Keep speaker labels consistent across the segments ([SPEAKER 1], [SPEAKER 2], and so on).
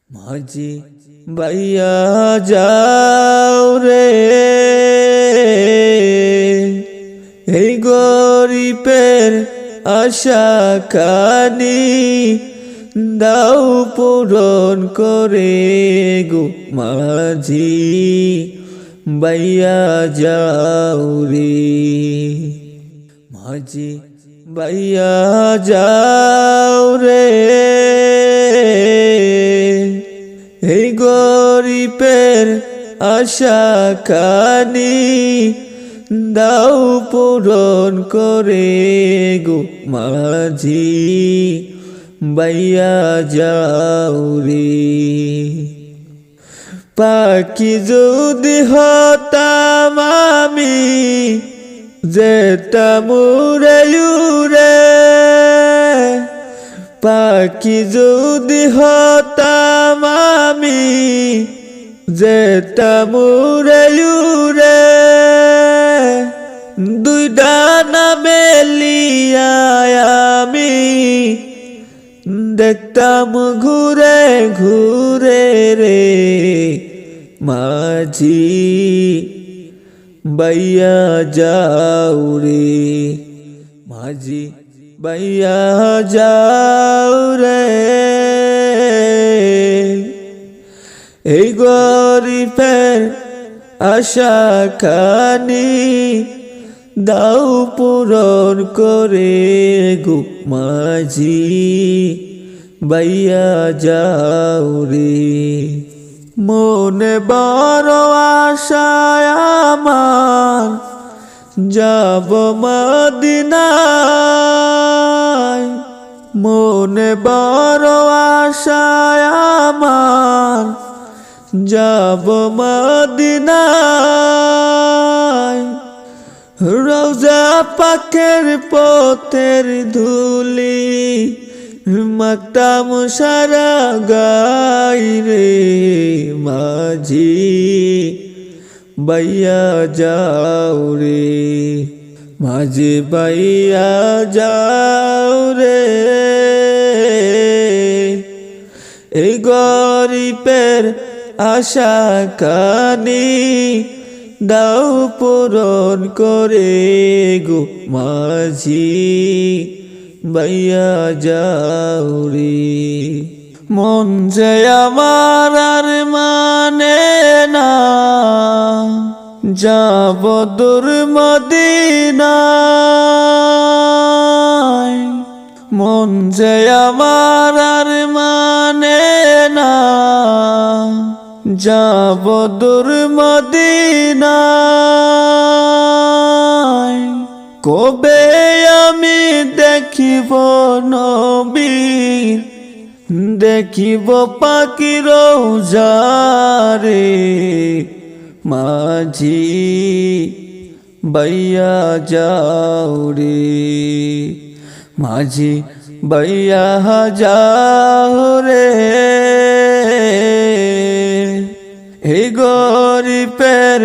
[SPEAKER 1] মাঝি বাইয়া যাও রে, এই গরিবের আশা খানি দাও পূরণ করে গো মাঝি বাইয়া যাও রে। মাঝি বাইয়া যাও রে, এই গরিবের আশা খানি দাও পূরণ করে গো মাঝি বাইয়া যাও রে। পাখি যদি হতাম আমি যেতাম উড়ে উড়ে, পাখি যদি হতাম আমি যেতাম উড়ে উড়ে, দুই ডানা মেলিয়া আমি দেখতাম ঘুরে ঘুরে রে মাঝি বাইয়া যাও রে। মাঝি বাইয়া যাও রে, এই গরিবের আশা খানি দাও পূরণ করে গো মাঝি বাইয়া যাও রে। মনে বড় আশায় আমার যাব মদিনায়, মনে বড় আশায় আমার যাব মদিনায়, রওজা পাকের পথের ধুলি মাখতাম সারা গায় রে মাঝি বাইয়া যাও রে। মাঝি বাইয়া যাও রে, এই গরিবের আশা খানি দাও পূরণ করে গো মাঝি বাইয়া যাও রে। মন যে আমার আর মানে না যাব দূর মদিনায়, মন যে আমার আর মানে না যাব দূর মদিনায়, কবে আমি দেখিব নবীর দেখিব পাখি রওজা রে মাঝি বাইয়া যাও রে। মাঝি বাইয়া যাও রে, এই গরিবের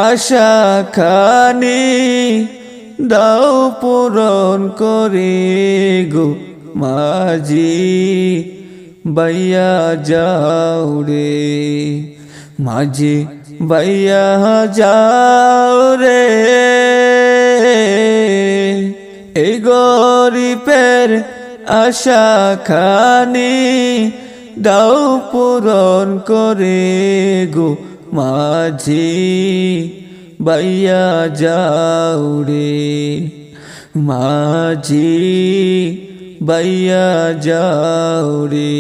[SPEAKER 1] আশা খানি দাও পূরণ করে গো মাঝি বাইয়া যাও রে। মাঝি বাইয়া যাও রে, এই গরিবের আশা খানি দাও পূরণ করে গো মাঝি বাইয়া যাও রে। মাঝি বাইয়া যাও রে।